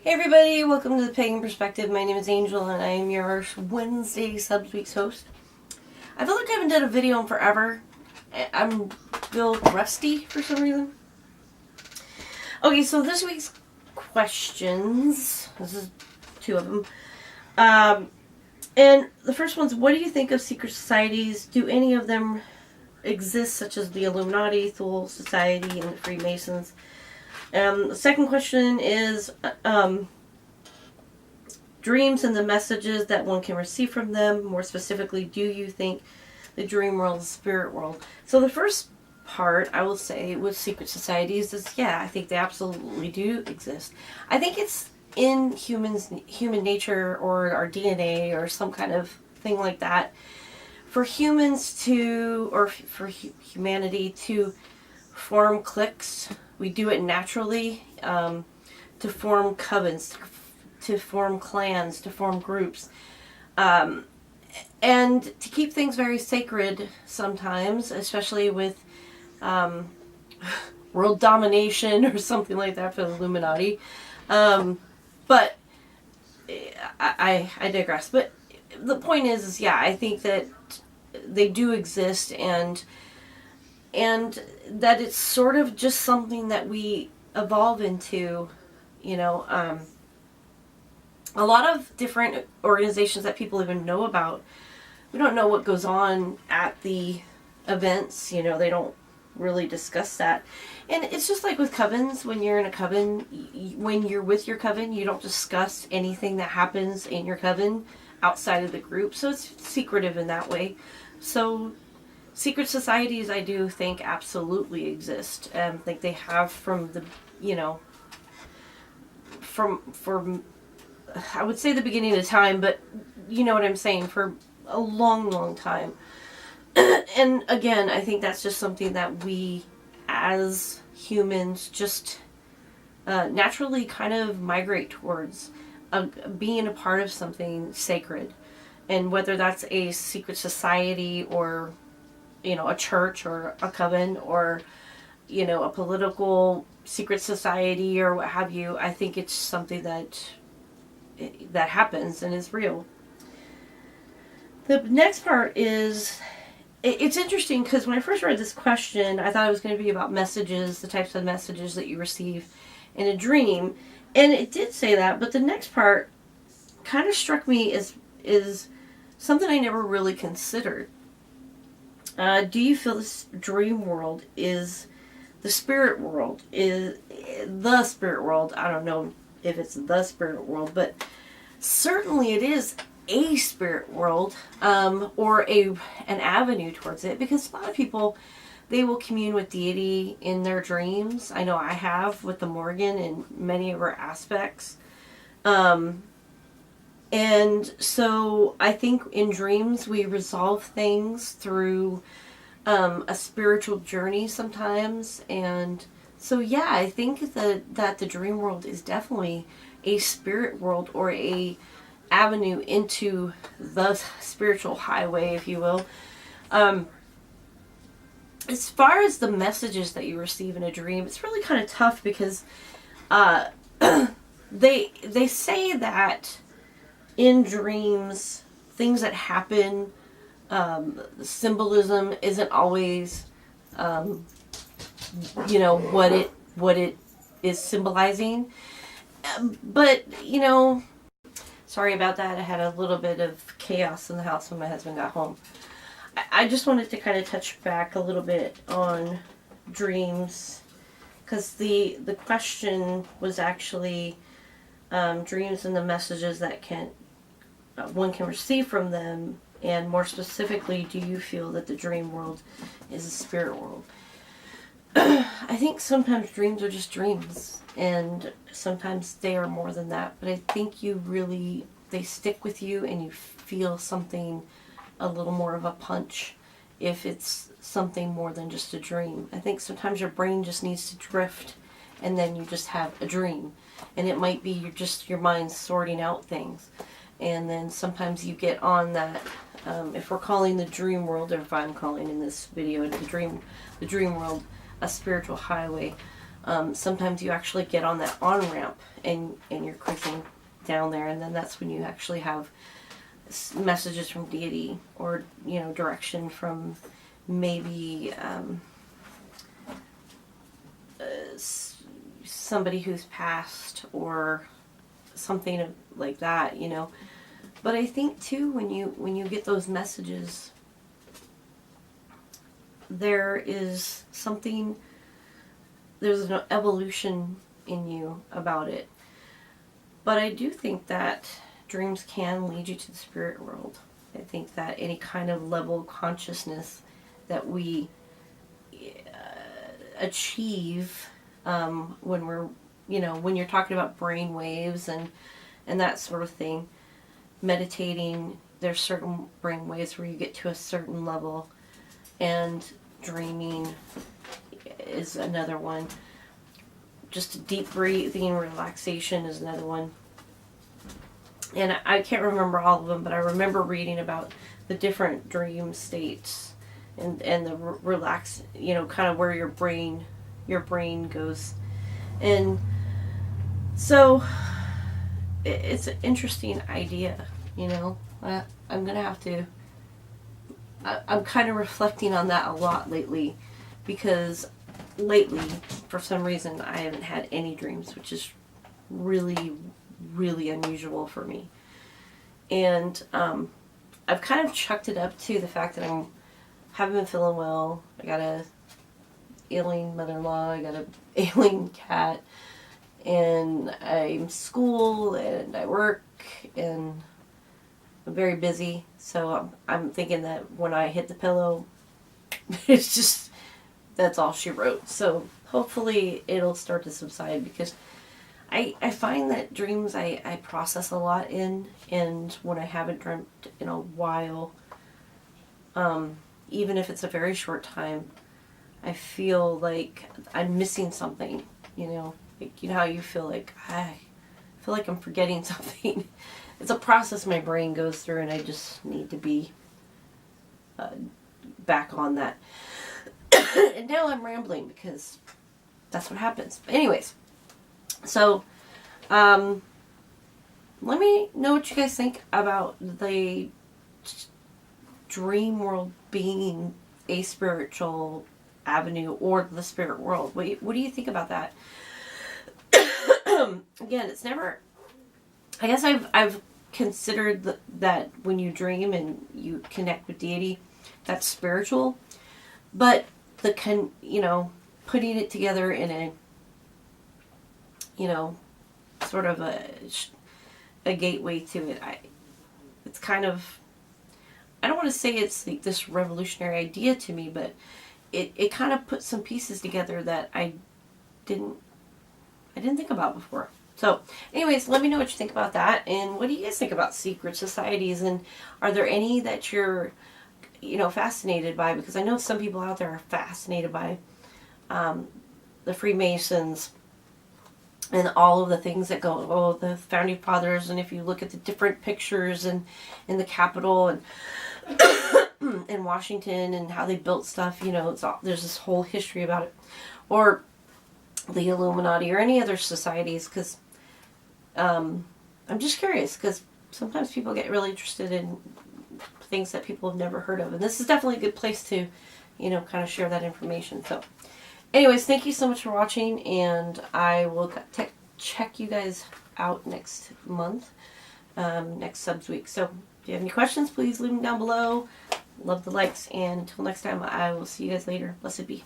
Hey everybody, welcome to the Pagan Perspective. My name is Angel and I am your Wednesday Subweeks host. I feel like I haven't done a video in forever. I'm still rusty for some reason. Okay, so this week's questions, this is two of them. And the first one's, what do you think of secret societies? Do any of them exist, such as the Illuminati, Thule Society, and the Freemasons? The second question is dreams and the messages that one can receive from them. More specifically, do you think the dream world is the spirit world? So the first part, I will say, with secret societies is, yeah, I think they absolutely do exist. I think it's in human nature or our DNA or some kind of thing like that for humans to, or for humanity to form cliques. We do it naturally, to form covens, to form clans, to form groups, and to keep things very sacred sometimes, especially with world domination or something like that for the Illuminati. But I digress. But the point is, yeah, I think that they do exist, and that it's sort of just something that we evolve into, a lot of different organizations that people even know about. We don't know what goes on at the events, they don't really discuss that. And it's just like with covens, when you're in a coven, when you're with your coven, you don't discuss anything that happens in your coven outside of the group, so it's secretive in that way. So secret societies, I do think, absolutely exist. I think they have from the, from I would say the beginning of time, but you know what I'm saying, for a long, long time. And again, I think that's just something that we as humans just naturally kind of migrate towards, being a part of something sacred. And whether that's a secret society or, a church or a coven or, a political secret society or what have you, I think it's something that happens and is real. The next part is, it's interesting because when I first read this question, I thought it was going to be about messages, the types of messages that you receive in a dream. And it did say that, but the next part kind of struck me as something I never really considered. Do you feel this dream world is the spirit world? Is the spirit world? I don't know if it's the spirit world, but certainly it is a spirit world, or an avenue towards it, because a lot of people, they will commune with deity in their dreams. I know I have with the Morgan in many of her aspects. And so I think in dreams we resolve things through a spiritual journey sometimes. And so yeah, I think that the dream world is definitely a spirit world, or a avenue into the spiritual highway, if you will. As far as the messages that you receive in a dream, it's really kind of tough because they say that in dreams, things that happen, symbolism isn't always, what it is symbolizing. But, sorry about that. I had a little bit of chaos in the house when my husband got home. I just wanted to kind of touch back a little bit on dreams, because the question was actually dreams and the messages that one can receive from them, and more specifically, do you feel that the dream world is a spirit world? I think sometimes dreams are just dreams, and sometimes they are more than that, but I think they stick with you and you feel something a little more of a punch if it's something more than just a dream. I think sometimes your brain just needs to drift, and then you just have a dream, and it might be your mind sorting out things. And then sometimes you get on that, if we're calling the dream world, or if I'm calling in this video the dream world a spiritual highway, Sometimes you actually get on that on-ramp and you're cruising down there, and then that's when you actually have messages from deity, or, you know, direction from maybe somebody who's passed or something like that, you know. But I think too, when you get those messages, there's an evolution in you about it. But I do think that dreams can lead you to the spirit world. I think that any kind of level of consciousness that we achieve when we're, you know, when you're talking about brain waves and that sort of thing, meditating, there's certain brain waves where you get to a certain level, and dreaming is another one. Just deep breathing, relaxation is another one. And I can't remember all of them, but I remember reading about the different dream states and the relax, you know, kind of where your brain goes. And so it's an interesting idea, you know. I'm gonna have to. I'm kind of reflecting on that a lot lately, because lately, for some reason, I haven't had any dreams, which is really, really unusual for me. And I've kind of chucked it up to the fact that I haven't been feeling well. I got a ailing mother-in-law, I got a ailing cat, and I'm school and I work and I'm very busy. So I'm thinking that when I hit the pillow, it's just, that's all she wrote. So hopefully it'll start to subside, because I find that dreams I process a lot in, and when I haven't dreamt in a while, even if it's a very short time, I feel like I'm missing something, you know. Like, you know how you feel like, I feel like I'm forgetting something. It's a process my brain goes through, and I just need to be back on that. And now I'm rambling, because that's what happens. But anyways, so let me know what you guys think about the dream world being a spiritual avenue, or the spirit world. What do you think about that? Again, it's never, I guess I've considered that when you dream and you connect with deity, that's spiritual. But you know, putting it together in a, you know, sort of a gateway to it, it's kind of, I don't want to say it's like this revolutionary idea to me, but it kind of puts some pieces together that I didn't think about before. So anyways, let me know what you think about that, and what do you guys think about secret societies, and are there any that you're, you know, fascinated by? Because I know some people out there are fascinated by the Freemasons and all of the things that go, the founding fathers, and if you look at the different pictures in the Capitol and in Washington and how they built stuff, you know, there's this whole history about it. Or the Illuminati, or any other societies, because I'm just curious, because sometimes people get really interested in things that people have never heard of, and this is definitely a good place to, you know, kind of share that information. So anyways, thank you so much for watching, and I will check you guys out next month, next subs week. So if you have any questions, please leave them down below. Love the likes, and until next time, I will see you guys later. Blessed be.